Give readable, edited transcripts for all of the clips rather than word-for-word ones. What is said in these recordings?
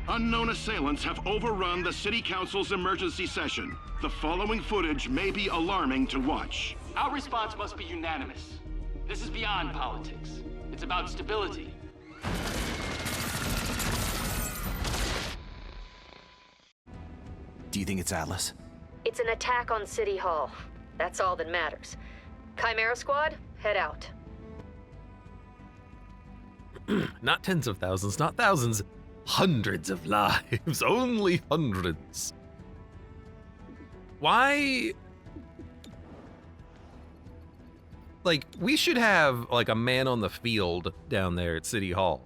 Unknown assailants have overrun the City Council's emergency session. The following footage may be alarming to watch. Our response must be unanimous. This is beyond politics. It's about stability. Do you think it's Atlas? It's an attack on City Hall. That's all that matters. Chimera Squad, head out. Not tens of thousands, not thousands. Hundreds of lives. Only hundreds. Why? Like, we should have, like, a man on the field down there at City Hall.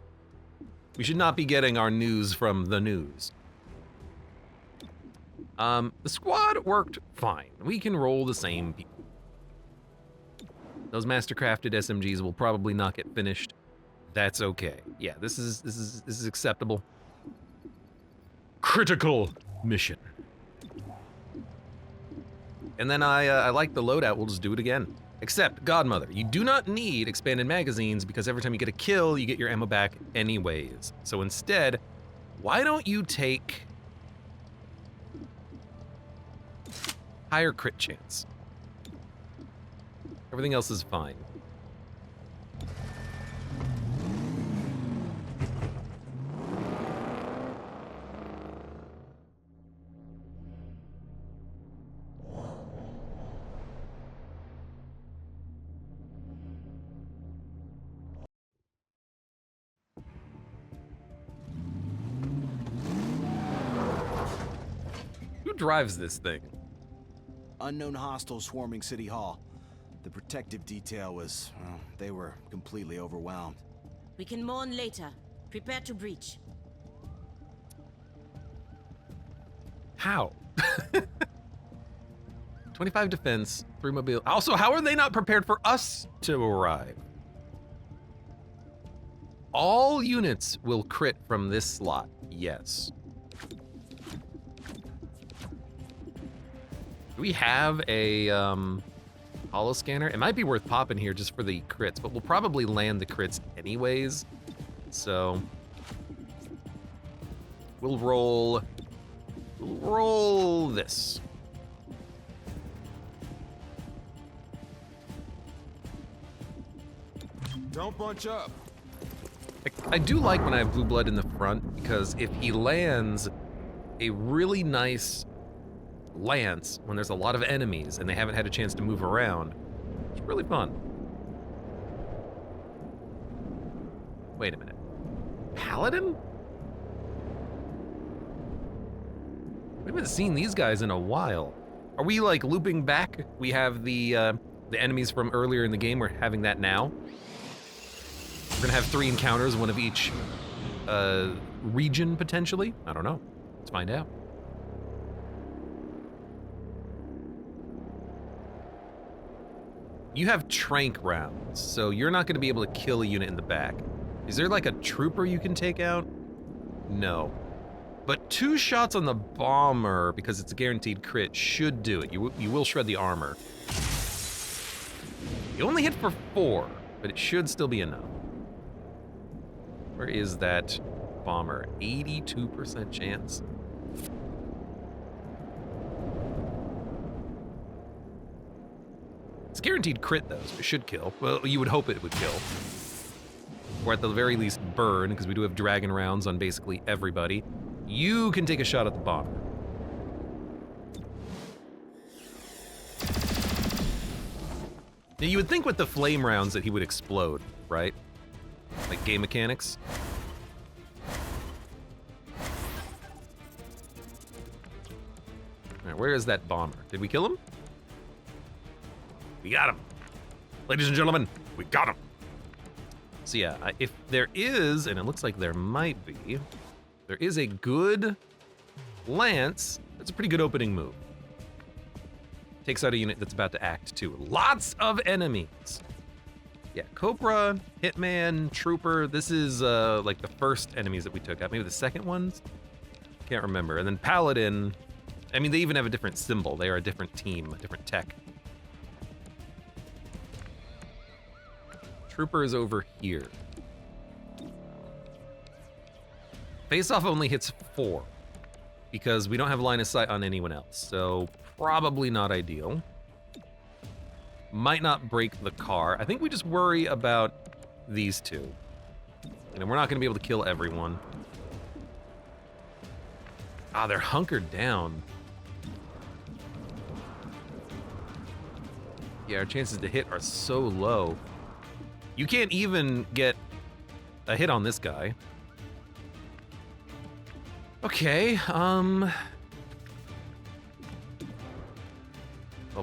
We should not be getting our news from the news. The squad worked fine. We can roll the same people. Those mastercrafted SMGs will probably not get finished. That's okay. Yeah, this is acceptable. Critical mission. And then I like the loadout. We'll just do it again. Except, Godmother, you do not need expanded magazines because every time you get a kill, you get your ammo back anyways. So instead, why don't you take higher crit chance? Everything else is fine. Who drives this thing? Unknown hostiles swarming City Hall. The protective detail was, well, they were completely overwhelmed. We can mourn later. Prepare to breach. How? 25 defense, 3 mobile. Also, how are they not prepared for us to arrive? All units will crit from this slot, yes. Do we have a holo scanner? It might be worth popping here just for the crits, but we'll probably land the crits anyways. So we'll roll this. Don't bunch up. I do like when I have Blue Blood in the front, because if he lands a really nice lance when there's a lot of enemies and they haven't had a chance to move around, it's really fun. Wait a minute. Paladin? We haven't seen these guys in a while. Are we like looping back? We have the enemies from earlier in the game. We're having that now. We're gonna have 3 encounters, one of each region potentially. I don't know. Let's find out. You have trank rounds, so you're not gonna be able to kill a unit in the back. Is there like a trooper you can take out? No. But 2 shots on the bomber, because it's a guaranteed crit, should do it. You will shred the armor. You only hit for 4, but it should still be enough. Where is that bomber? 82% chance. It's guaranteed crit though, so it should kill. Well, you would hope it would kill. Or at the very least burn, because we do have dragon rounds on basically everybody. You can take a shot at the bomber. Now you would think with the flame rounds that he would explode, right? Like game mechanics. All right, where is that bomber? Did we kill him? We got him. Ladies and gentlemen, we got him. So yeah, if there is, and it looks like there might be, there is a good lance. That's a pretty good opening move. Takes out a unit that's about to act too. Lots of enemies. Yeah, Cobra, Hitman, Trooper. This is like the first enemies that we took out. Maybe the second ones? Can't remember. And then Paladin. I mean, they even have a different symbol. They are a different team, a different tech. Trooper is over here. Face-off only hits 4 because we don't have line of sight on anyone else, so probably not ideal. Might not break the car. I think we just worry about these two. And we're not going to be able to kill everyone. Ah, they're hunkered down. Yeah, our chances to hit are so low. You can't even get a hit on this guy. Okay, well,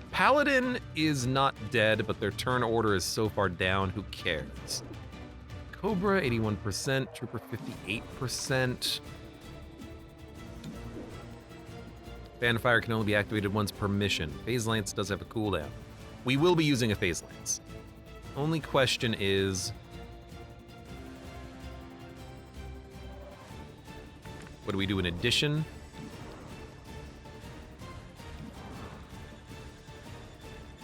Paladin is not dead, but their turn order is so far down, who cares? Cobra, 81%, Trooper, 58%. Fanfire can only be activated once per mission. Phase Lance does have a cooldown. We will be using a Phase Lance. Only question is... what do we do in addition?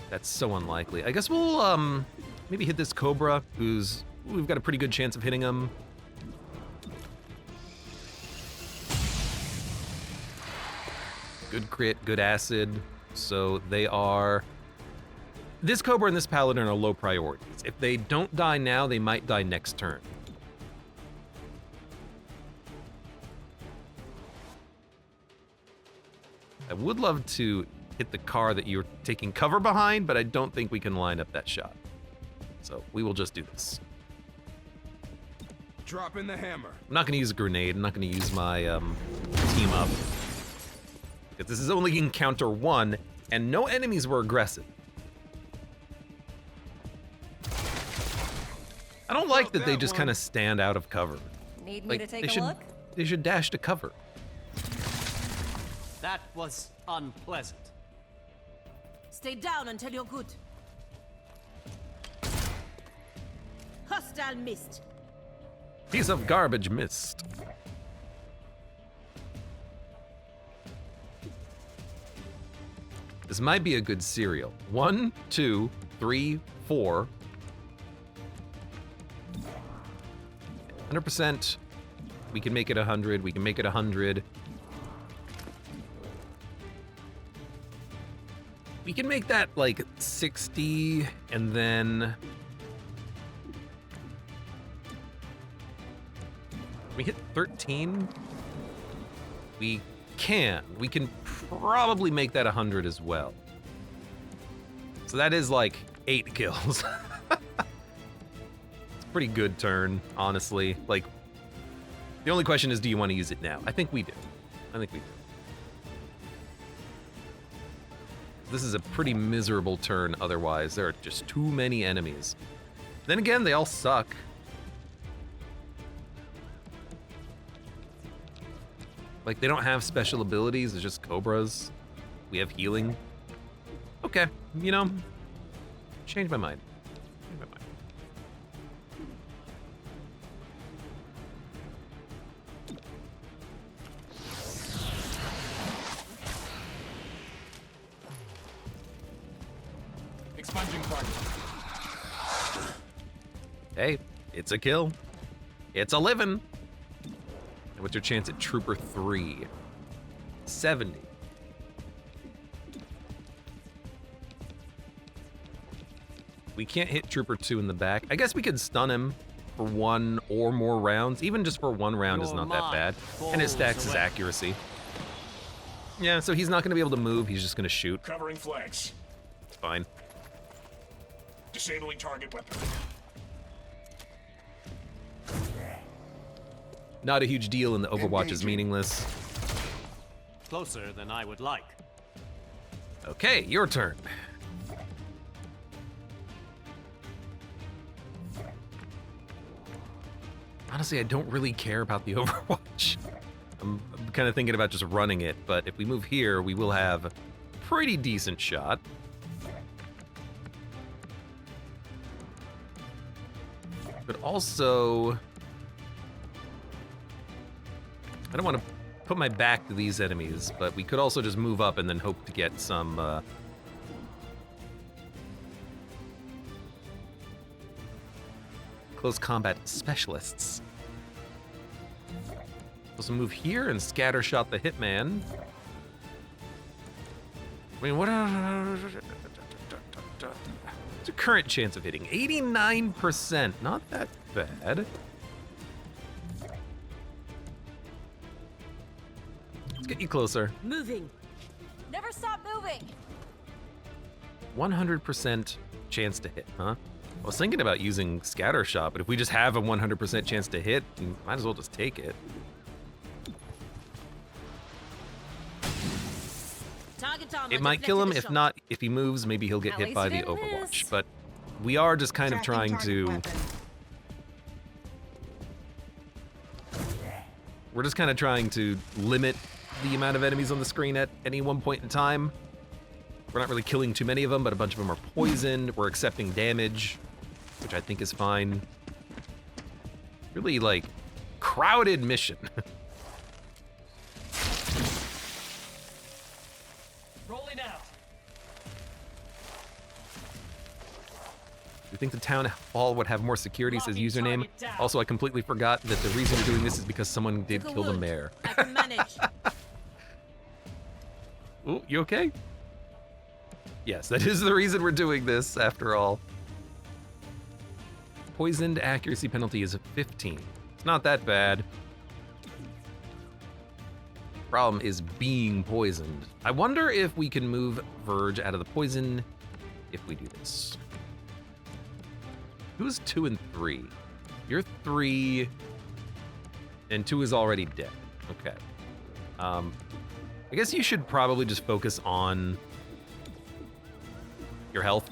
That's so unlikely. I guess we'll maybe hit this Cobra, we've got a pretty good chance of hitting him. Good crit, good acid. So they are... this Cobra and this Paladin are low priorities. If they don't die now, they might die next turn. I would love to hit the car that you're taking cover behind, but I don't think we can line up that shot. So we will just do this. Drop in the hammer. I'm not going to use a grenade. I'm not going to use my team up. Because this is only encounter 1, and no enemies were aggressive. I don't like that they just kind of stand out of cover. Need me to take a look? They should dash to cover. That was unpleasant. Stay down until you're good. Hostile missed. Piece of garbage missed. This might be a good serial. 1, 2, 3, 4. 100%. We can make it 100. We can make it 100. We can make that like 60 and then we hit 13. We can probably make that 100 as well. So that is like 8 kills. It's a pretty good turn, honestly. Like, the only question is, do you want to use it now? I think we do. I think we do. This is a pretty miserable turn otherwise. There are just too many enemies. Then again, they all suck. Like, they don't have special abilities, it's just Cobras. We have healing. Okay, you know, change my mind. Change my mind. Expunging target. Hey, it's a kill. It's a living. And what's your chance at Trooper 3? 70. We can't hit Trooper 2 in the back. I guess we could stun him for 1 or more rounds. Even just for 1 round is not that bad. And it stacks his accuracy. Yeah, so he's not going to be able to move. He's just going to shoot. Covering flags. It's fine. Disabling target weapon. Not a huge deal, and the Overwatch is meaningless. Closer than I would like. Okay, your turn. Honestly, I don't really care about the Overwatch. I'm kind of thinking about just running it, but if we move here, we will have a pretty decent shot. But also, I don't want to put my back to these enemies, but we could also just move up and then hope to get some close combat specialists. supposed to move here and scattershot the hitman. I mean, what? What's the current chance of hitting? 89%. Not that bad. Let's get you closer. Moving. Never stop moving. 100% chance to hit, huh? I was thinking about using scattershot, but if we just have a 100% chance to hit, we might as well just take it. It might kill him. If not, if he moves, maybe he'll get hit by the Overwatch. But we are just kind of trying to... We're just kind of trying to limit the amount of enemies on the screen at any one point in time. We're not really killing too many of them, but a bunch of them are poisoned. We're accepting damage, which I think is fine. Really, like, crowded mission. Rolling out. You think the town hall would have more security, says username. Also, I completely forgot that the reason we're doing this is because someone did kill the mayor. I can manage. Ooh, you okay? Yes, that is the reason we're doing this, after all. Poisoned accuracy penalty is 15. It's not that bad. Problem is being poisoned. I wonder if we can move Verge out of the poison if we do this. Who's 2 and 3? You're 3, and 2 is already dead. Okay. I guess you should probably just focus on your health.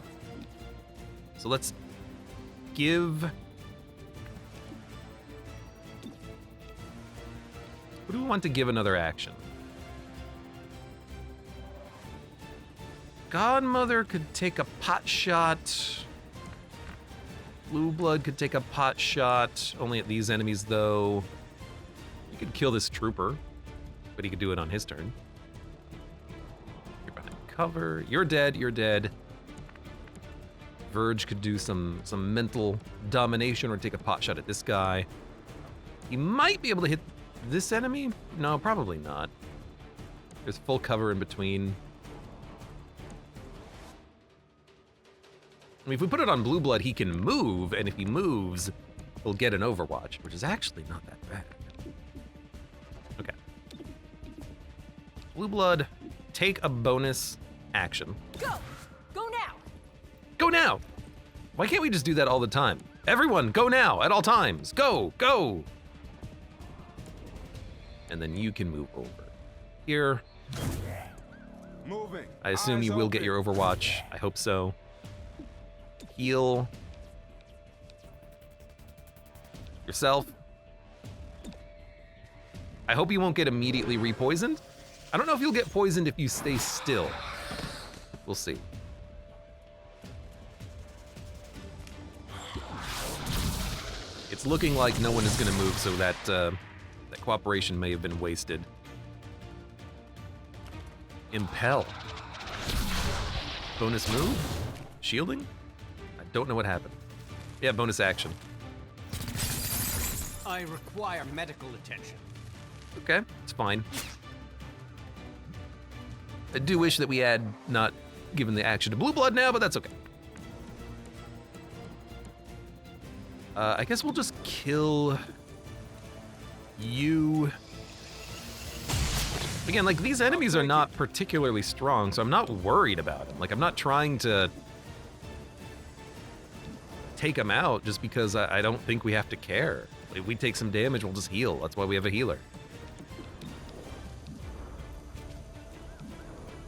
So let's give... What do we want to give another action? Godmother could take a pot shot. Blue Blood could take a pot shot. Only at these enemies, though. He could kill this trooper, but he could do it on his turn. You're behind cover. You're dead. You're dead. Verge could do some mental domination or take a pot shot at this guy. He might be able to hit this enemy? No, probably not. There's full cover in between. I mean, if we put it on Blue Blood, he can move, and if he moves, he'll get an Overwatch, which is actually not that bad. Okay. Blue Blood, take a bonus action. Go! Go now! Go now! Why can't we just do that all the time? Everyone, go now, at all times. Go, go! And then you can move over. Here. Moving. I assume you will get your Overwatch. I hope so. Heal yourself. I hope you won't get immediately repoisoned. I don't know if you'll get poisoned if you stay still. We'll see. It's looking like no one is gonna move, so that that cooperation may have been wasted. Impel. Bonus move? Shielding? I don't know what happened. Yeah, bonus action. I require medical attention. Okay, it's fine. I do wish that we had not given the action to Blue Blood now, but that's okay. I guess we'll just kill you. Again, like, these enemies are not particularly strong, so I'm not worried about them. Like, I'm not trying to take them out just because I don't think we have to care. If we take some damage, we'll just heal. That's why we have a healer.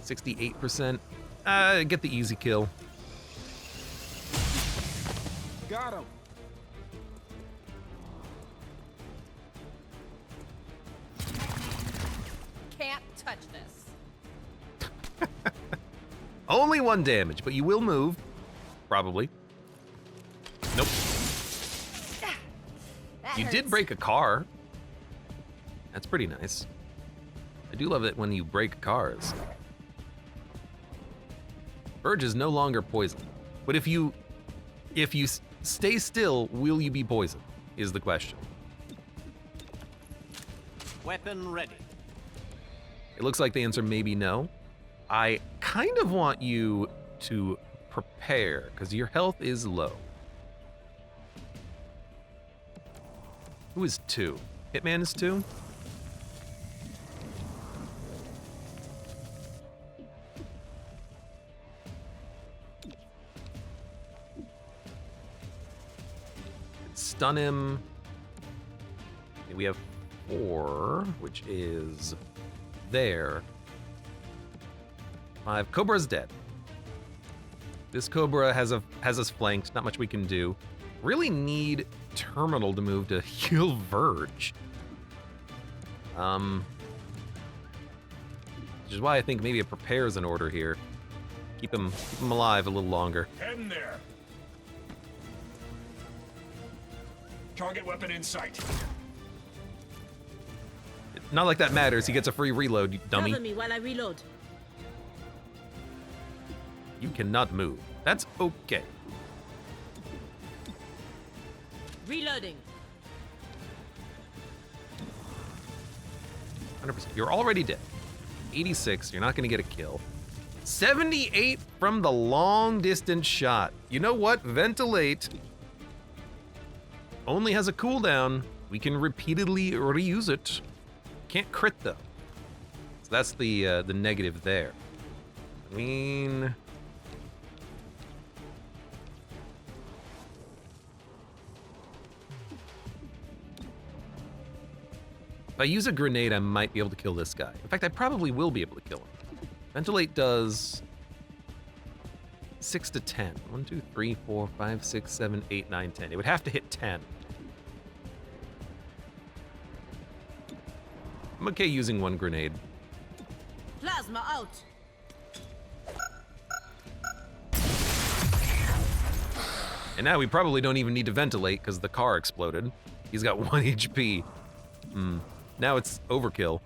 68%. Get the easy kill. Got him. Can't touch this. Only 1 damage, but you will move. Probably. Nope. You did break a car. That's pretty nice. I do love it when you break cars. Verge is no longer poisoned. But if you stay still, will you be poisoned? Is the question. Weapon ready. It looks like the answer may be no. I kind of want you to prepare, because your health is low. Who is 2? Hitman is 2? Stun him. Okay, we have 4, which is there. 5. Cobra's dead. This Cobra has us flanked. Not much we can do. Really need Terminal to move to heal Verge. Which is why I think maybe it prepares an order here. Keep him alive a little longer. Heading there. Target weapon in sight. Not like that matters. He gets a free reload, you dummy. Cover me while I reload. You cannot move. That's okay. Reloading. 100%. You're already dead. 86. You're not going to get a kill. 78 from the long distance shot. You know what? Ventilate only has a cooldown. We can repeatedly reuse it. Can't crit though. So that's the negative there. I mean, if I use a grenade, I might be able to kill this guy. In fact, I probably will be able to kill him. Ventilate does 6 to 10. 1, 2, 3, 4, 5, 6, 7, 8, 9, 10. It would have to hit 10. I'm okay using 1 grenade. Plasma out. And now we probably don't even need to ventilate because the car exploded. He's got 1 HP. Now it's overkill.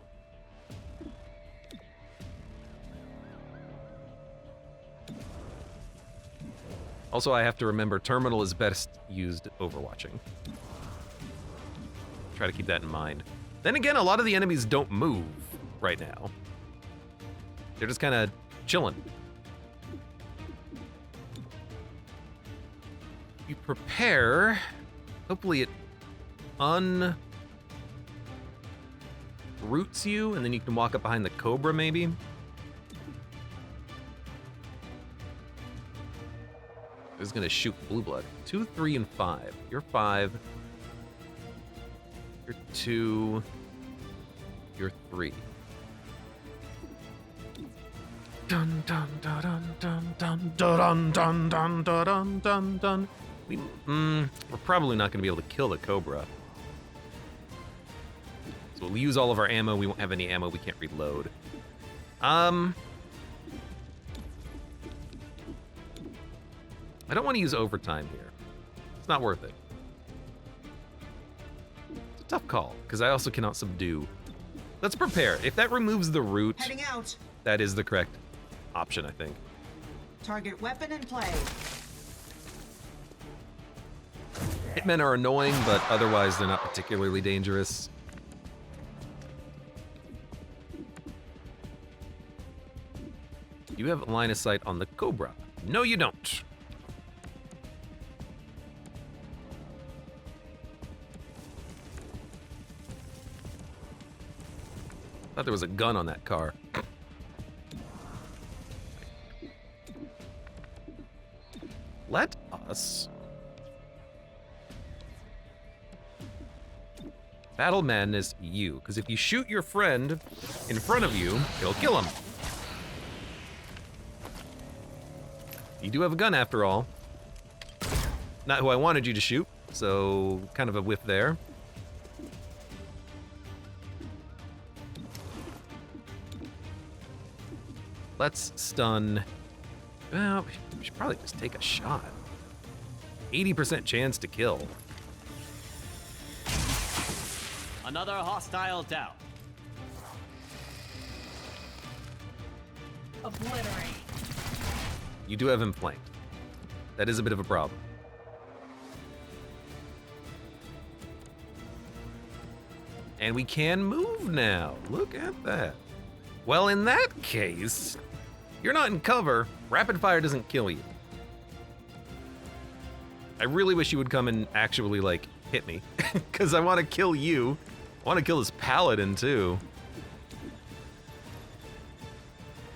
Also, I have to remember Terminal is best used overwatching. Try to keep that in mind. Then again, a lot of the enemies don't move right now. They're just kind of chilling. You prepare. Hopefully it unroots you, and then you can walk up behind the Cobra, maybe. This is gonna shoot blue blood. 2, 3, and 5. You're 5. You're 2. You're 3. Dun dun dun dun dun dun dun dun dun dun dun. We're probably not gonna be able to kill the Cobra. So we'll use all of our ammo. We won't have any ammo. We can't reload. I don't want to use overtime here. It's not worth it. It's a tough call, because I also cannot subdue. Let's prepare. If that removes the root, Heading out. that is the correct option, I think. Target weapon in play. Hitmen are annoying, but otherwise they're not particularly dangerous. You have line of sight on the Cobra. No, you don't. Thought there was a gun on that car. Let us battle madness you, because if you shoot your friend in front of you, it'll kill him. You do have a gun after all. Not who I wanted you to shoot, so kind of a whiff there. Let's stun. Well, we should probably just take a shot. 80% chance to kill. Another hostile down. Obliterate. You do have him flanked. That is a bit of a problem. And we can move now. Look at that. Well, in that case, you're not in cover. Rapid fire doesn't kill you. I really wish you would come and actually, like, hit me. Because I want to kill you. I want to kill this paladin, too.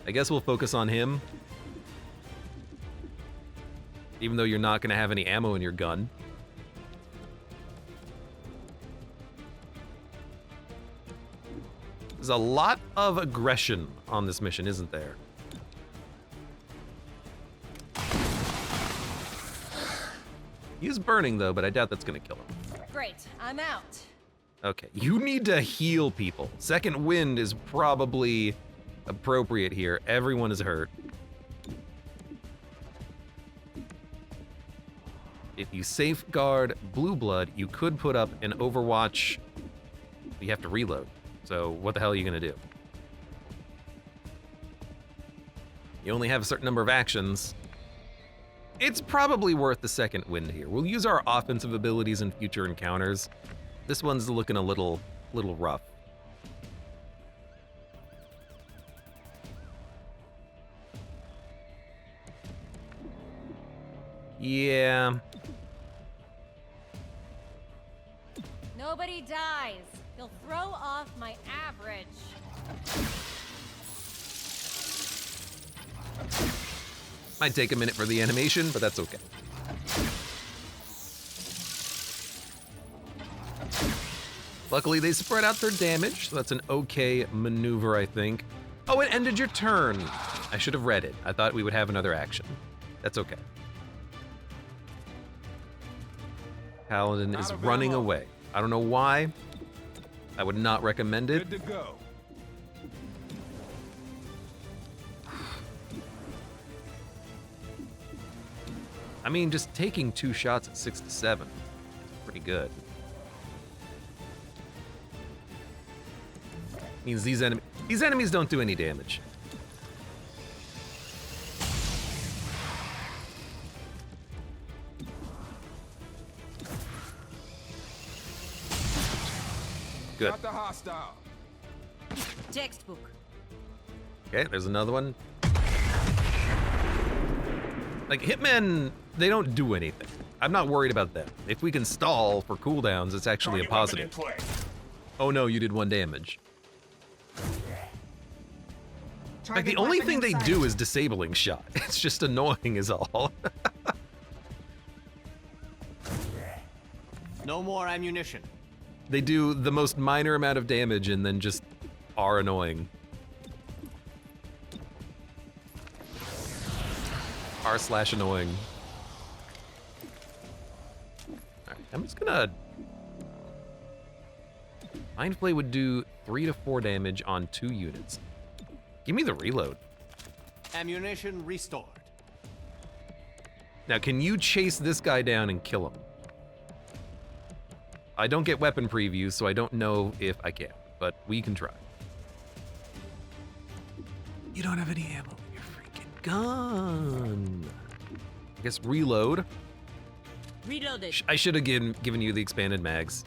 I guess we'll focus on him. Even though you're not going to have any ammo in your gun. There's a lot of aggression on this mission, isn't there? He's burning, though, but I doubt that's going to kill him. Great, I'm out. Okay, you need to heal people. Second wind is probably appropriate here. Everyone is hurt. If you safeguard blue blood, you could put up an Overwatch. You have to reload. So what the hell are you gonna do? You only have a certain number of actions. It's probably worth the second wind here. We'll use our offensive abilities in future encounters. This one's looking a little rough. Yeah. Nobody dies. You'll throw off my average. Might take a minute for the animation, but that's okay. Luckily, they spread out their damage, so that's an okay maneuver, I think. Oh, it ended your turn. I should have read it. I thought we would have another action. That's okay. Paladin is running away. I don't know why. I would not recommend it. Good to go. I mean, just taking 2 shots at 6 to 7 is pretty good. Means these enemies don't do any damage. Good. Got the hostile. Textbook. Okay, there's another one. Like, hitmen, they don't do anything. I'm not worried about them. If we can stall for cooldowns, it's actually a positive. Oh no, you did 1 damage. Like, the only thing they do is disabling shot. It's just annoying is all. No more ammunition. They do the most minor amount of damage and then just are annoying. R/annoying. Alright, I'm just gonna... Mind Flay would do 3 to 4 damage on 2 units. Give me the reload. Ammunition restored. Now, can you chase this guy down and kill him? I don't get weapon previews, so I don't know if I can, but we can try. You don't have any ammo in your freaking gun. I guess reload. Reloaded. I should have given you the expanded mags.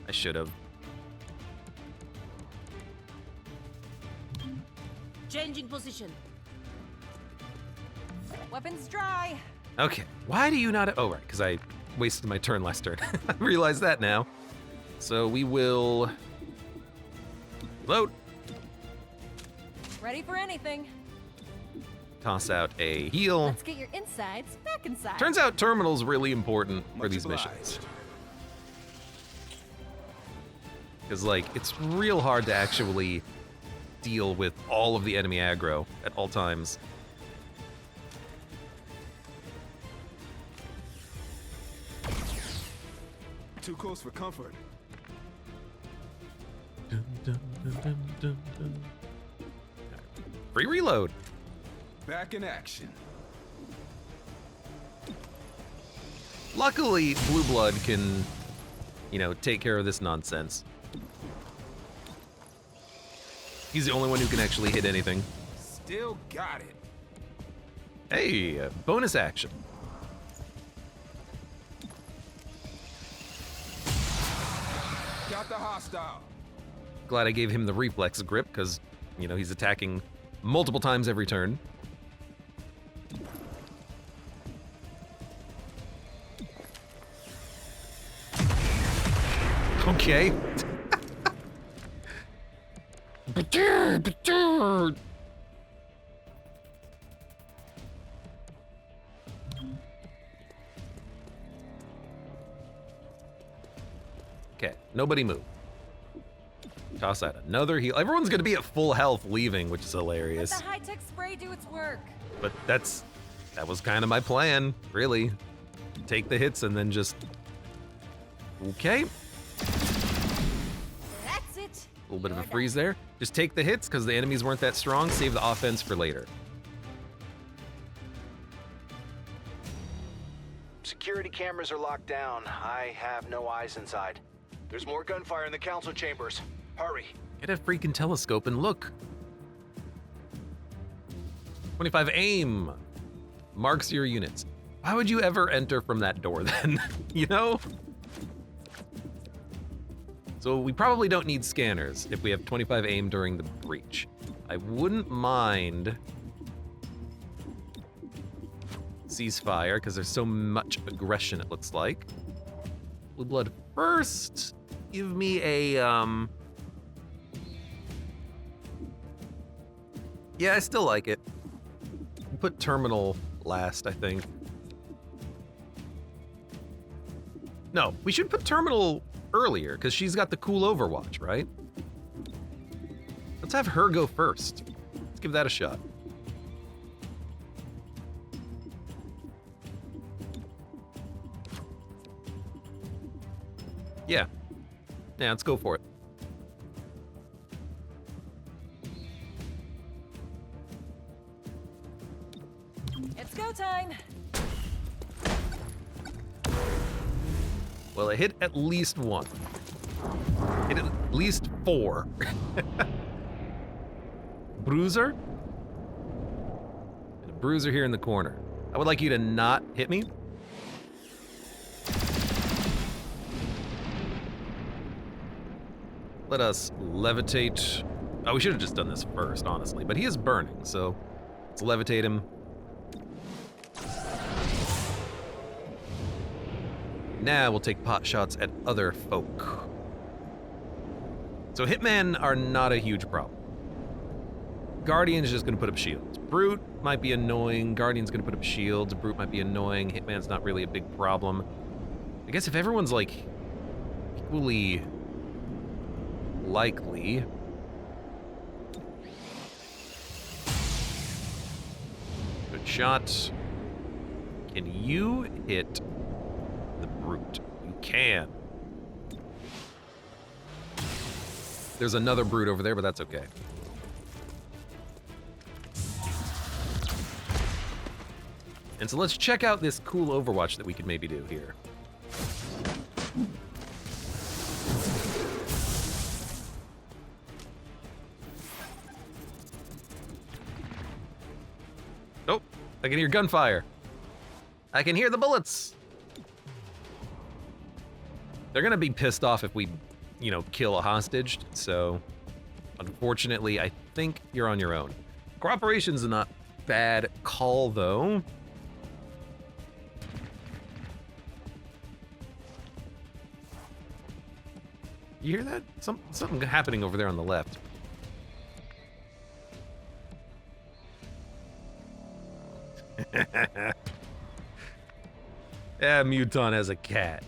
I should have. Changing position. Weapons dry. Okay, why do you not... Oh, right, because I wasted my turn last turn. I realize that now. So we will... Load. Ready for anything. Toss out a heal. Let's get your insides back inside. Turns out terminal's really important for these missions. Because, like, it's real hard to actually deal with all of the enemy aggro at all times. Too close for comfort. Dun, dun, dun, dun, dun, dun. Free reload. Back in action. Luckily, Blue Blood can, you know, take care of this nonsense. He's the only one who can actually hit anything. Still got it. Hey, bonus action. Got Spot the hostile. Glad I gave him the reflex grip, because, you know, he's attacking multiple times every turn. Okay. Okay, nobody move. Toss out another heal. Everyone's gonna be at full health leaving, which is hilarious. Let the high-tech spray do its work. But that was kind of my plan, really. Take the hits and then just... Okay. That's it. A little bit of a freeze there. Just take the hits because the enemies weren't that strong. Save the offense for later. Security cameras are locked down. I have no eyes inside. There's more gunfire in the council chambers. Hurry. Get a freaking telescope and look. 25 aim. Marks your units. Why would you ever enter from that door then? You know? So we probably don't need scanners if we have 25 aim during the breach. I wouldn't mind ceasefire because there's so much aggression, it looks like. Blue blood first. Give me a yeah, I still like it. Put terminal last, I think. No, we should put terminal earlier because she's got the cool overwatch, right? Let's have her go first. Let's give that a shot. Yeah. Yeah, let's go for it. It's go time. Well, I hit at least one. Hit at least 4. Bruiser? And a bruiser here in the corner. I would like you to not hit me. Let us levitate. Oh, we should have just done this first, honestly. But he is burning, so let's levitate him. Now we'll take pot shots at other folk. So hitmen are not a huge problem. Guardian is just gonna put up shields. Brute might be annoying. Guardian's gonna put up shields. Brute might be annoying. Hitman's not really a big problem. I guess if everyone's like equally likely. Good shot. Can you hit the brute? You can. There's another brute over there, but that's okay. And so let's check out this cool overwatch that we could maybe do here. Oh, I can hear gunfire. I can hear the bullets. They're gonna be pissed off if we, you know, kill a hostage. So, unfortunately, I think you're on your own. Cooperation's a not bad call, though. You hear that? Something happening over there on the left. Yeah, Muton has a cat.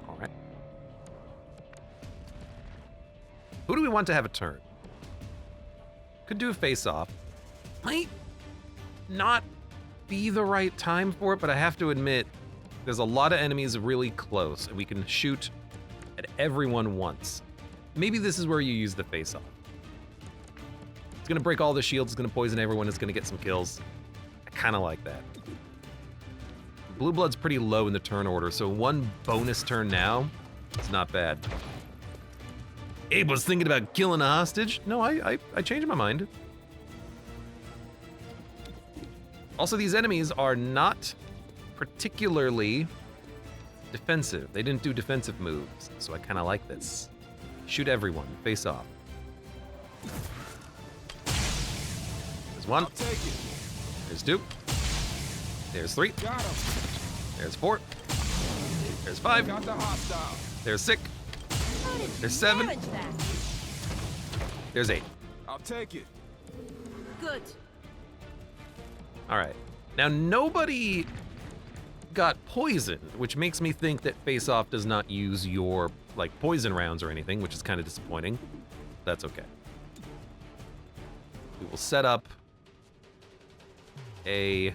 All right. Who do we want to have a turn? Could do a face-off. Might not be the right time for it, but I have to admit, there's a lot of enemies really close, and we can shoot at everyone once. Maybe this is where you use the face-off. It's gonna break all the shields, it's gonna poison everyone, it's gonna get some kills. I kinda like that. Blue blood's pretty low in the turn order, so one bonus turn now, it's not bad. Abe was thinking about killing a hostage. No, I changed my mind. Also, these enemies are not particularly defensive. They didn't do defensive moves, so I kind of like this. Shoot everyone, face off. There's one. I'll take it. There's two. There's three. Got him. There's four. There's five. Got the hostile. There's six. How did There's you seven. manage that? There's 8. I'll take it. Good. All right. Now, nobody got poisoned, which makes me think that Face Off does not use your, like, poison rounds or anything, which is kind of disappointing. That's okay. We will set up a...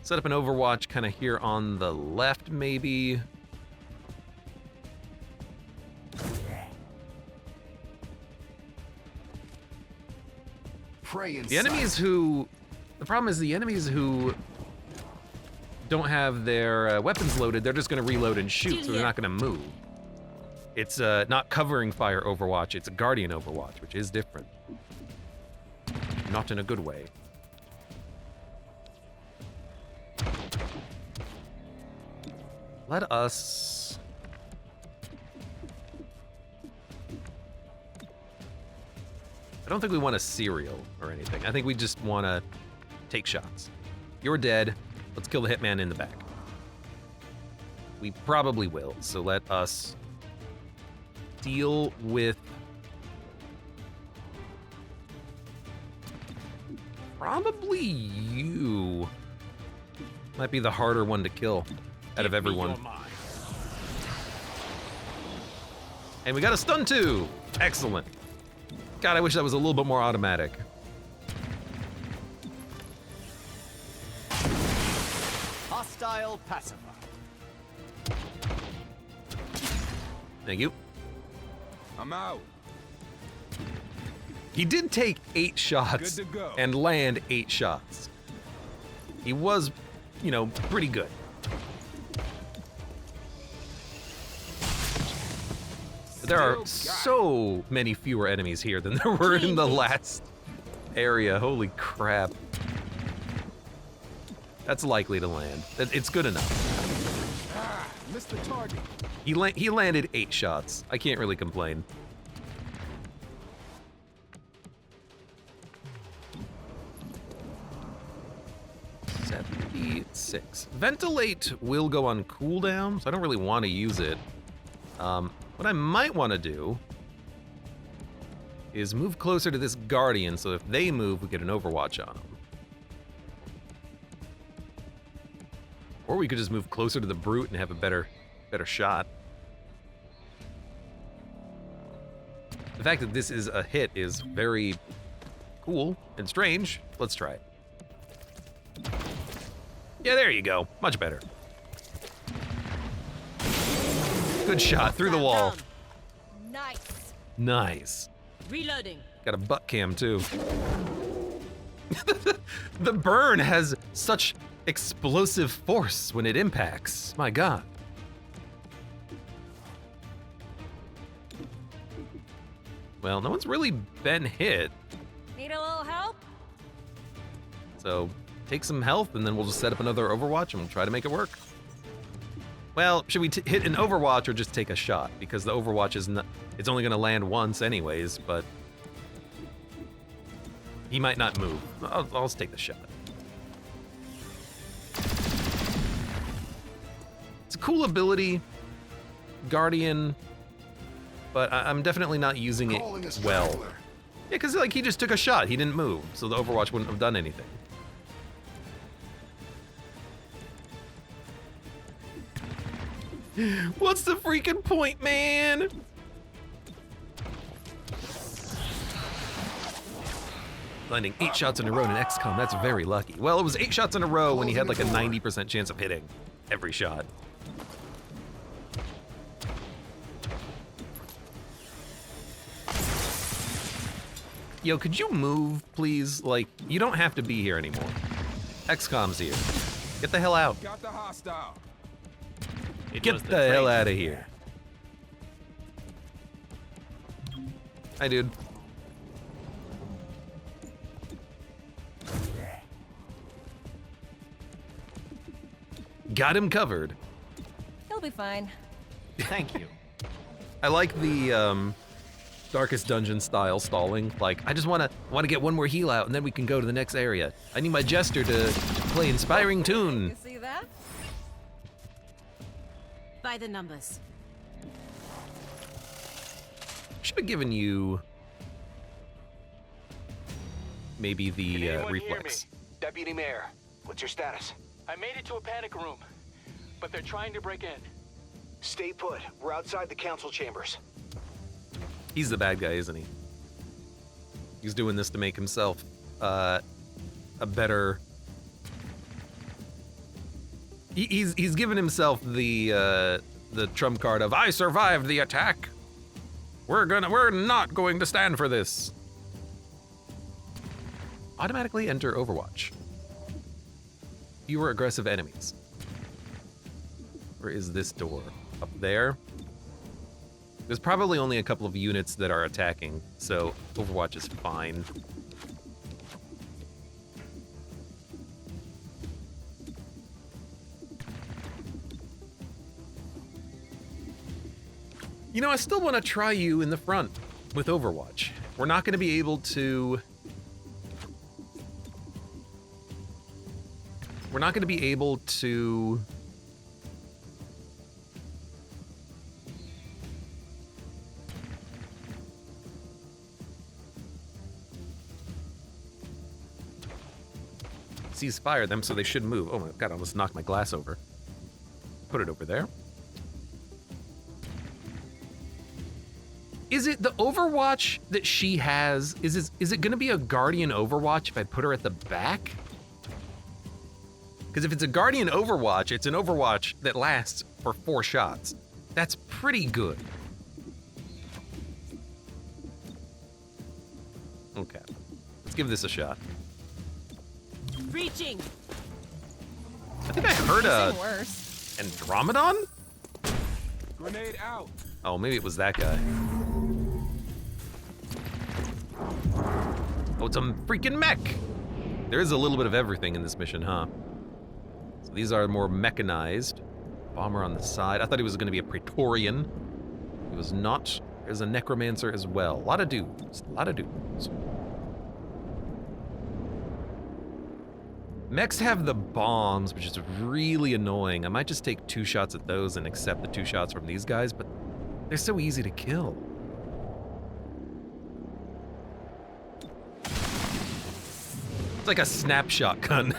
Set up an Overwatch kind of here on the left, maybe. The enemies who... The problem is the enemies who don't have their weapons loaded, they're just going to reload and shoot, so they're not going to move. It's not covering fire Overwatch, it's a Guardian Overwatch, which is different. Not in a good way. Let us... I don't think we want a serial or anything. I think we just want to take shots. You're dead. Let's kill the hitman in the back. We probably will, so let us deal with... Probably you. Might be the harder one to kill out of everyone. And we got a stun too. Excellent. God, I wish that was a little bit more automatic. Hostile pacifier. Thank you. I'm out. He did take 8 shots Good to go. and land 8 shots. He was, you know, pretty good. But there are so many fewer enemies here than there were in the last area. Holy crap. That's likely to land. It's good enough. Ah, missed the target. He landed 8 shots. I can't really complain. .76. Ventilate will go on cooldown, so I don't really want to use it. What I might want to do is move closer to this Guardian, so if they move, we get an Overwatch on them. Or we could just move closer to the Brute and have a better shot. The fact that this is a hit is very cool and strange. Let's try it. Yeah, there you go. Much better. Good shot through the wall. Nice. Nice. Reloading. Got a butt cam too. The burn has such explosive force when it impacts. My God. Well, no one's really been hit. Need a little help? So take some health and then we'll just set up another Overwatch and we'll try to make it work. Well, should we hit an Overwatch or just take a shot? Because the Overwatch is not, it's only gonna land once anyways, but he might not move. I'll just take the shot. It's a cool ability, Guardian, but I'm definitely not using it well. Yeah, because like he just took a shot, he didn't move, so the Overwatch wouldn't have done anything. What's the freaking point, man? Landing 8 shots in a row in an XCOM, that's very lucky. Well, it was 8 shots in a row when he had like a 90% chance of hitting every shot. Yo, could you move, please? Like, you don't have to be here anymore. XCOM's here. Get the hell out. Got the hostile. Get the hell out of here. Hi, dude. Got him covered. He'll be fine. Thank you. I like the Darkest Dungeon style stalling. Like, I just wanna get one more heal out and then we can go to the next area. I need my jester to play inspiring tune. You see that? By the numbers. Should have given you maybe the reflex. Deputy Mayor, what's your status? I made it to a panic room, but they're trying to break in. Stay put. We're outside the council chambers. He's the bad guy, isn't he? He's doing this to make himself a better. He's given himself the trump card of I survived the attack. We're not going to stand for this. Automatically enter Overwatch. Fewer aggressive enemies. Where is this door? Up there? There's probably only a couple of units that are attacking, so Overwatch is fine. You know, I still want to try you in the front with Overwatch. We're not going to be able to... We're not going to be able to... ceasefire them, so they should move. Oh my god, I almost knocked my glass over. Put it over there. Is it the Overwatch that she has? Is it gonna be a Guardian Overwatch if I put her at the back? Because if it's a Guardian Overwatch, it's an Overwatch that lasts for 4 shots. That's pretty good. Okay, let's give this a shot. Reaching. I think I heard a Worse. Andromedon? Grenade out. Oh, maybe it was that guy. Oh, it's a freaking mech! There is a little bit of everything in this mission, huh? So these are more mechanized. Bomber on the side. I thought he was going to be a Praetorian. He was not. There's a Necromancer as well. A lot of dudes. A lot of dudes. Mechs have the bombs, which is really annoying. I might just take 2 shots at those and accept the 2 shots from these guys, but they're so easy to kill. It's like a snapshot gun.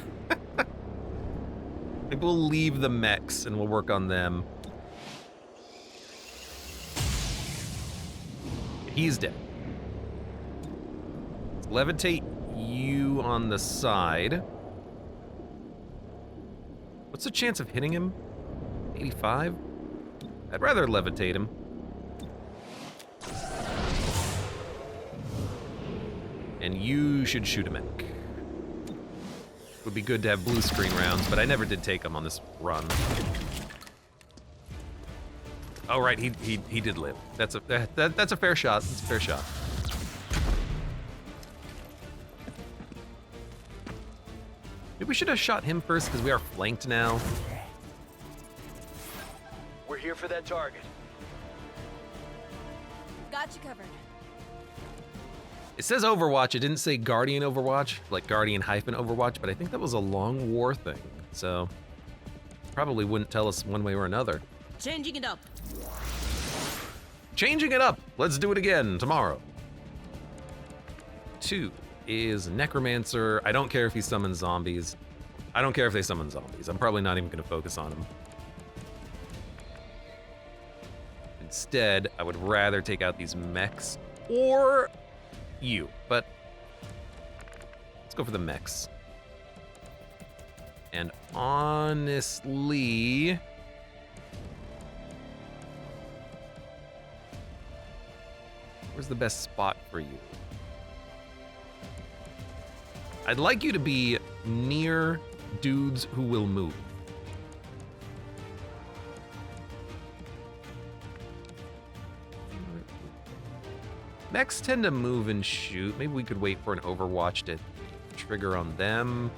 Maybe we'll leave the mechs and we'll work on them. He's dead. Let's levitate you on the side. What's the chance of hitting him? 85? I'd rather levitate him. And you should shoot a mech. Would be good to have blue screen rounds, but I never did take them on this run. Oh right, he did live. That's a fair shot. That's a fair shot. Maybe we should have shot him first because we are flanked now. We're here for that target. Got you covered. It says Overwatch, it didn't say Guardian Overwatch, like Guardian-Overwatch, but I think that was a long war thing, so probably wouldn't tell us one way or another. Changing it up. Changing it up! Let's do it again tomorrow. 2 is Necromancer. I don't care if he summons zombies. I don't care if they summon zombies. I'm probably not even gonna focus on him. Instead, I would rather take out these mechs or you, but let's go for the mechs. And honestly, where's the best spot for you? I'd like you to be near dudes who will move. Mechs tend to move and shoot. Maybe we could wait for an Overwatch to trigger on them.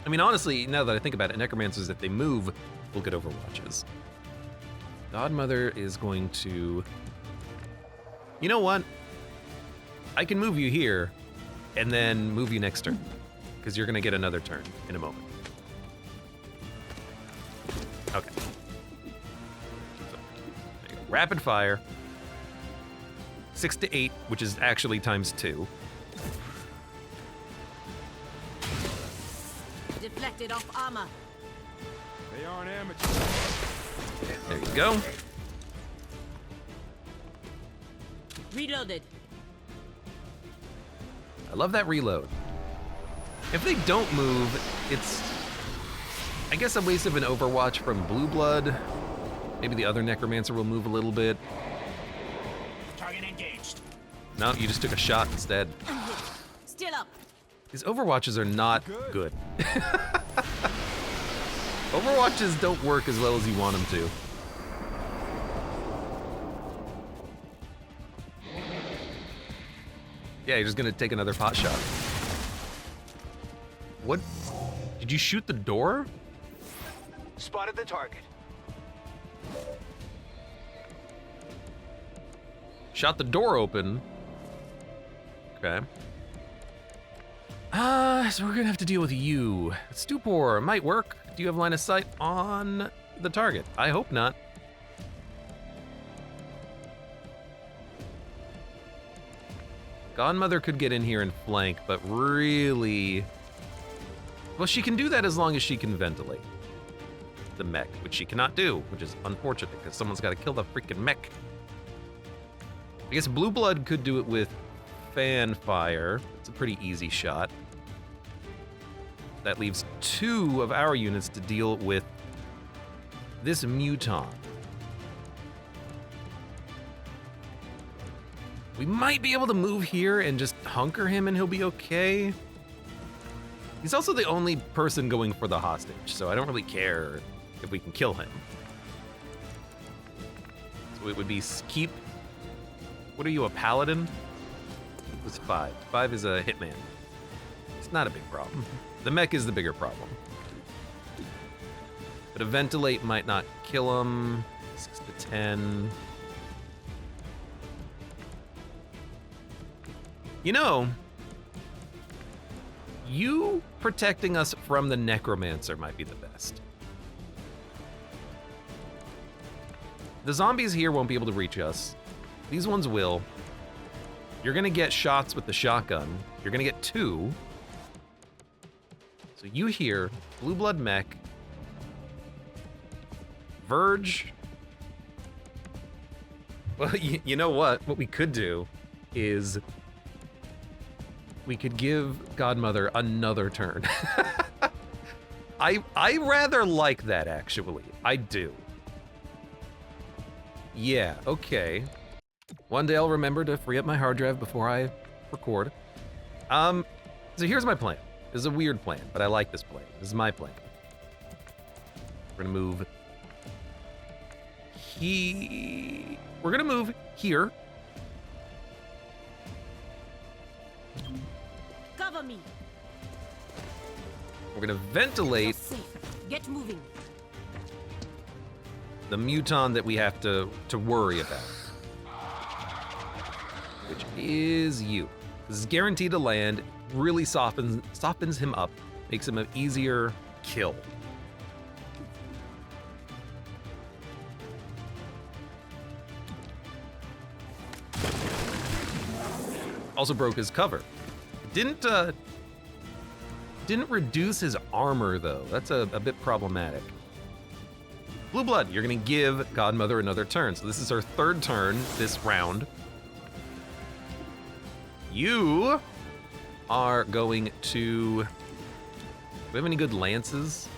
I mean, honestly, now that I think about it, necromancers, if they move, will get overwatches. Godmother is going to... You know what? I can move you here, and then move you next turn, because you're going to get another turn in a moment. Okay. So, there you go. Rapid fire. 6 to 8, which is actually times 2. Deflected off armor. They aren't amateurs. There you go. Reloaded. I love that reload. If they don't move, it's, I guess, a waste of an overwatch from Blue Blood. Maybe the other necromancer will move a little bit. Target engaged. No, you just took a shot instead. Still up. These overwatches are not good. Overwatches don't work as well as you want them to. Yeah, you're just gonna take another pot shot. What? Did you shoot the door? Spotted the target. Shot the door open. Okay. So we're gonna have to deal with you. Stupor might work. Do you have line of sight on the target? I hope not. Godmother could get in here and flank, but really... Well, she can do that as long as she can ventilate the mech, which she cannot do, which is unfortunate, because someone's got to kill the freaking mech. I guess Blue Blood could do it with fan fire. It's a pretty easy shot. That leaves 2 of our units to deal with this muton. We might be able to move here and just hunker him and he'll be okay. He's also the only person going for the hostage, so I don't really care if we can kill him. So it would be keep... What are you, a paladin? It was 5. 5 is a hitman. It's not a big problem. The mech is the bigger problem. But a ventilate might not kill him. 6 to 10. You know, you protecting us from the necromancer might be the best. The zombies here won't be able to reach us. These ones will. You're gonna get shots with the shotgun. You're gonna get 2. So you here, Blue Blood mech, Verge. Well, you know what? What we could do is we could give Godmother another turn. I rather like that, actually. I do. Yeah, okay. One day I'll remember to free up my hard drive before I record. So here's my plan. This is a weird plan, but I like this plan. This is my plan. We're gonna move we're gonna move here. Cover me. We're gonna ventilate Safe. Get moving. the muton that we have to worry about, which is you. This is guaranteed to land. Really softens him up, makes him an easier kill. Also broke his cover. Didn't reduce his armor though. That's a bit problematic. Blue Blood, you're gonna give Godmother another turn. So this is her 3rd turn this round. You are going to... Do we have any good lances?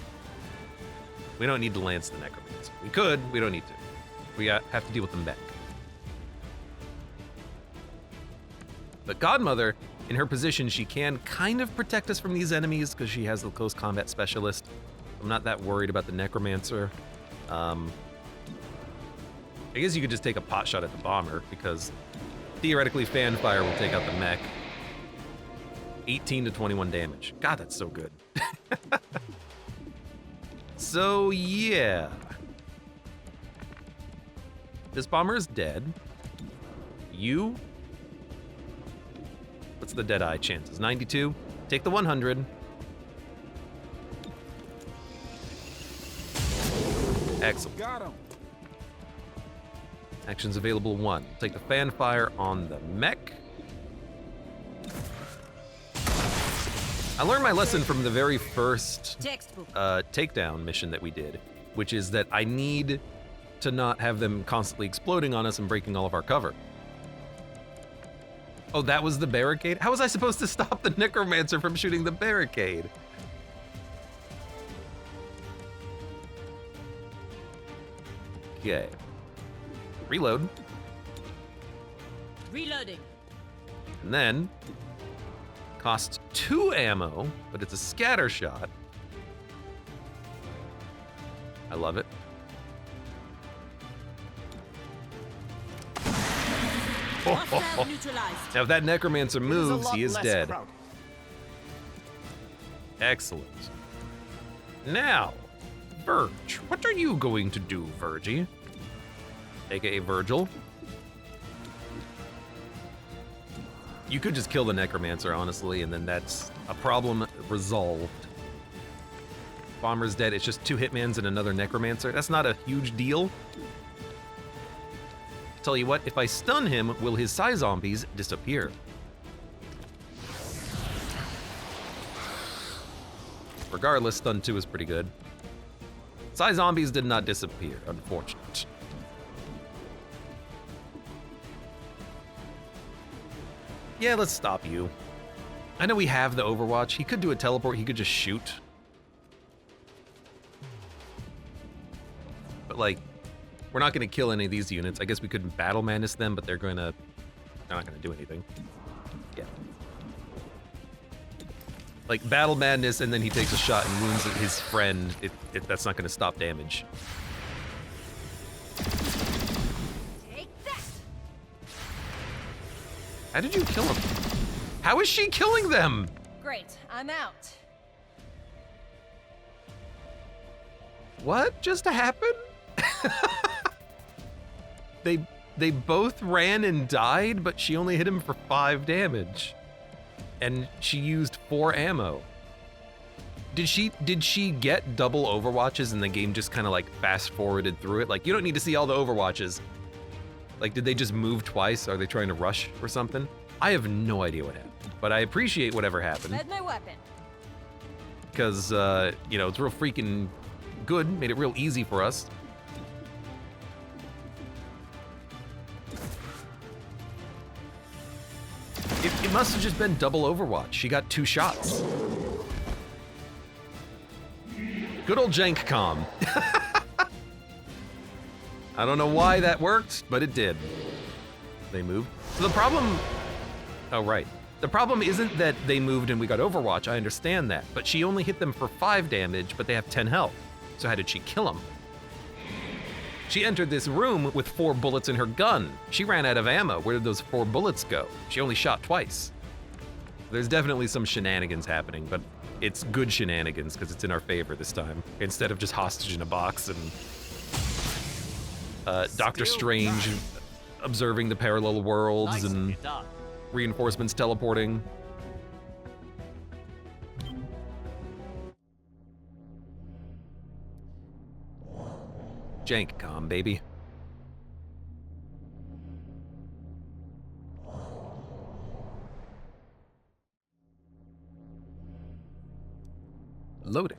We don't need to lance the necromancer. We could, we don't need to. We have to deal with the mech. But Godmother, in her position, she can kind of protect us from these enemies because she has the close combat specialist. I'm not that worried about the necromancer. I guess you could just take a pot shot at the bomber because theoretically fan fire will take out the mech. 18 to 21 damage. God, that's so good. So, yeah. This bomber is dead. You? What's the Deadeye chances? 92? Take the 100. Excellent. Got him. Actions available 1. Take the fanfire on the mech. I learned my lesson from the very first Textbook. takedown mission that we did, which is that I need to not have them constantly exploding on us and breaking all of our cover. Oh, that was the barricade? How was I supposed to stop the necromancer from shooting the barricade? Okay. Reload. Reloading. And then costs 2 ammo, but it's a scatter shot. I love it. Hostile neutralized. Now, if that necromancer moves, he is dead. crowded. Excellent. Now, Verge. What are you going to do, Virgie? AKA Virgil. You could just kill the necromancer, honestly, and then that's a problem resolved. Bomber's dead. It's just 2 hitmans and another necromancer. That's not a huge deal. Tell you what, if I stun him, will his Psy zombies disappear? Regardless, stun 2 is pretty good. Psy zombies did not disappear, unfortunate. Yeah, let's stop you. I know we have the Overwatch. He could do a teleport, he could just shoot. But like, we're not gonna kill any of these units. I guess we could battle madness them, but they're not gonna do anything. Yeah. Like battle madness, and then he takes a shot and wounds his friend. That's not gonna stop damage. Take that. How did you kill him? How is she killing them? Great, I'm out. What just happened? They both ran and died, but she only hit him for 5 damage. And she used 4 ammo. Did she get double Overwatches and the game just kind of like fast forwarded through it? Like, you don't need to see all the Overwatches. Like, did they just move twice? Are they trying to rush or something? I have no idea what happened, but I appreciate whatever happened. Med my weapon. Because, you know, it's real freaking good, made it real easy for us. It must have just been double Overwatch. She got 2 shots. Good old JankCOM. I don't know why that worked, but it did. They moved. So the problem... Oh, right. The problem isn't that they moved and we got Overwatch, I understand that. But she only hit them for 5 damage, but they have 10 health. So how did she kill them? She entered this room with 4 bullets in her gun. She ran out of ammo. Where did those 4 bullets go? She only shot twice. There's definitely some shenanigans happening, but it's good shenanigans because it's in our favor this time, instead of just hostage in a box and Doctor Strange observing the parallel worlds and reinforcements teleporting. JankCOM, baby. Loading.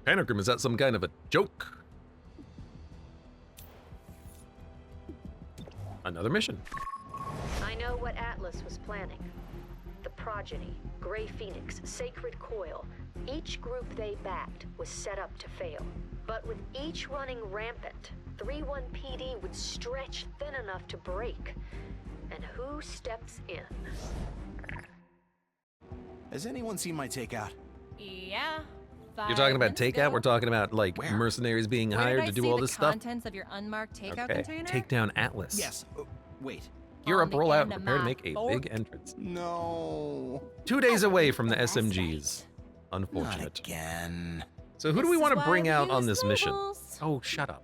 Panagram, is that some kind of a joke? Another mission. I know what Atlas was planning. The Progeny, Grey Phoenix, Sacred Coil, each group they backed was set up to fail. But with each running rampant, 3-1 PD would stretch thin enough to break. And who steps in? Has anyone seen my takeout? Yeah, You're talking about 5 minutes takeout? ago. We're talking about, like, Where? mercenaries being Where did hired I to do see all the this stuff? contents of your unmarked takeout Okay, container? take down Atlas. Yes. Wait. Gear On up, the roll out, end and of prepare to my make a fork. big entrance. No. 2 days away from the That's SMGs. Not Unfortunate. again. So who do we want to bring out on this mission? Oh, shut up.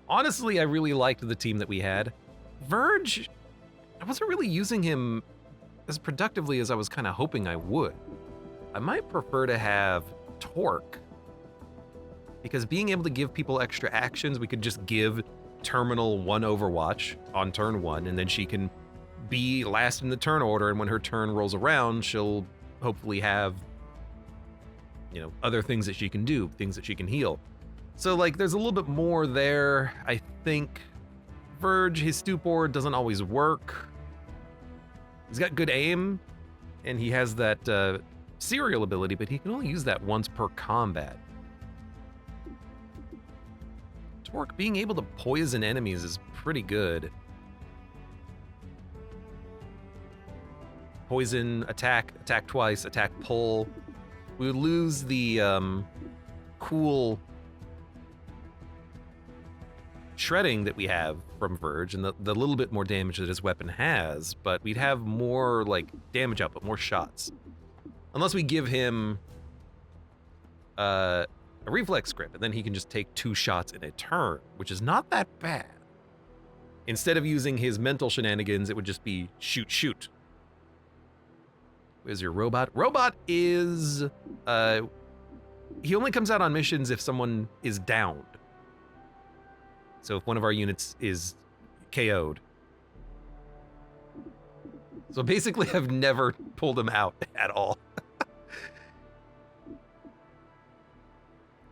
Honestly, I really liked the team that we had. Verge, I wasn't really using him as productively as I was kind of hoping I would. I might prefer to have Torque, because being able to give people extra actions, we could just give Terminal 1 Overwatch on turn 1, and then she can be last in the turn order, and when her turn rolls around, she'll hopefully have, you know, other things that she can do, things that she can heal. So, like, there's a little bit more there. I think Verge, his stupor doesn't always work. He's got good aim, and he has that serial ability, but he can only use that once per combat. Torque, being able to poison enemies is pretty good. Poison, attack twice, attack pull. We would lose the cool shredding that we have from Verge and the little bit more damage that his weapon has, but we'd have more, like, damage output, more shots. Unless we give him a reflex grip, and then he can just take 2 shots in a turn, which is not that bad. Instead of using his mental shenanigans, it would just be shoot, shoot. Where's your robot? Robot is, he only comes out on missions if someone is downed. So if one of our units is KO'd. So basically, I've never pulled him out at all.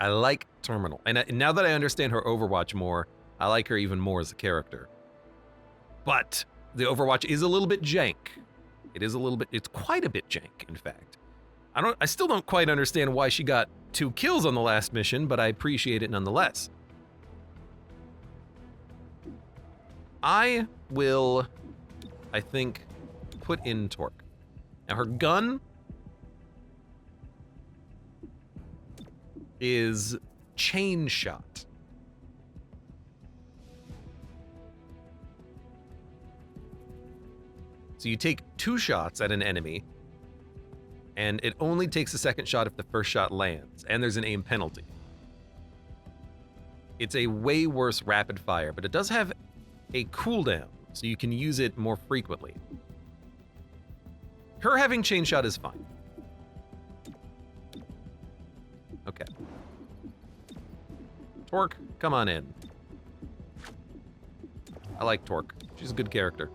I like Terminal. And now that I understand her Overwatch more, I like her even more as a character. But the Overwatch is a little bit jank. It is a little bit, it's quite a bit jank, in fact. I still don't quite understand why she got 2 kills on the last mission, but I appreciate it nonetheless. I will, I think, put in Torque. Now her gun is chain shot. So you take 2 shots at an enemy, and it only takes a second shot if the first shot lands, and there's an aim penalty. It's a way worse rapid fire, but it does have a cooldown, so you can use it more frequently. Her having chain shot is fine. Okay. Torque, come on in. I like Torque. She's a good character.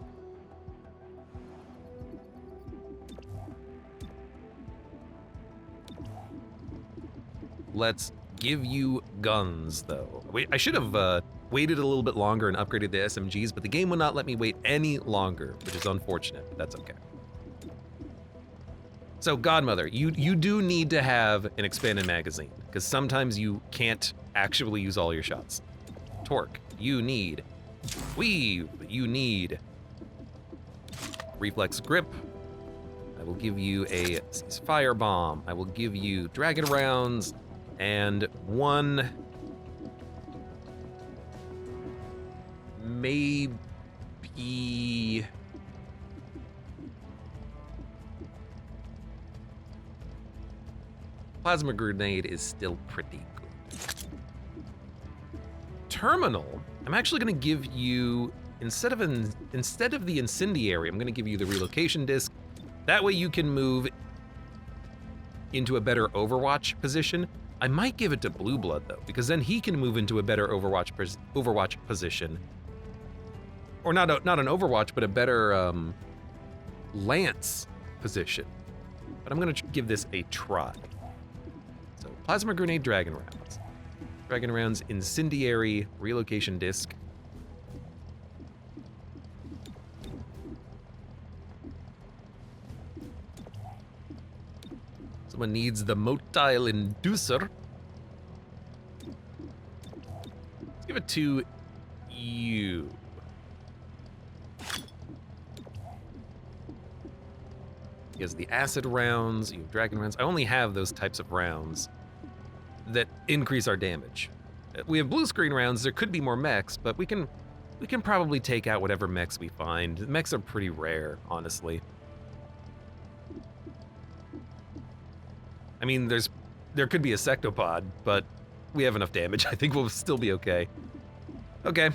Let's give you guns, though. Wait, I should have waited a little bit longer and upgraded the SMGs, but the game would not let me wait any longer, which is unfortunate, but that's okay. So, Godmother, you do need to have an expanded magazine, because sometimes you can't actually use all your shots. Torque, you need Weave, you need Reflex Grip. I will give you a Fire Bomb. I will give you Dragon Rounds and 1, maybe Plasma Grenade is still pretty good. Terminal, I'm actually going to give you, instead of the Incendiary, I'm going to give you the Relocation Disc. That way you can move into a better Overwatch position. I might give it to Blue Blood, though, because then he can move into a better Overwatch position. Or not an Overwatch, but a better Lance position. But I'm going to give this a try. So, Plasma Grenade, Dragon Rounds. Dragon Rounds, Incendiary, Relocation Disc. Someone needs the Motile Inducer. Let's give it to you. He has the acid rounds, you have dragon rounds. I only have those types of rounds. that increase our damage. We have blue screen rounds. There could be more mechs, but we can probably take out whatever mechs we find. Mechs are pretty rare, honestly. I mean, there could be a sectopod, but we have enough damage. I think we'll still be okay. Okay.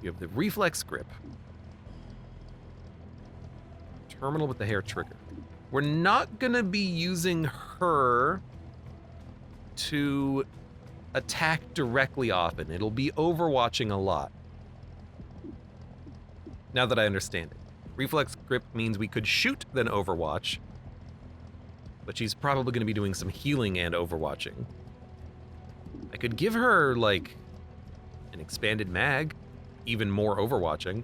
You have the reflex grip. Terminal with the hair trigger. We're not gonna be using her to attack directly often. It'll be overwatching a lot. Now that I understand it. Reflex grip means we could shoot then overwatch, but she's probably gonna be doing some healing and overwatching. I could give her, like, an expanded mag, even more overwatching.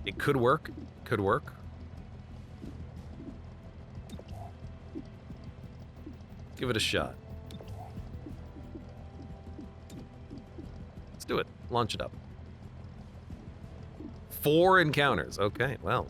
It could work, could work. Give it a shot. Let's do it. Launch it up. 4 encounters. Okay, well,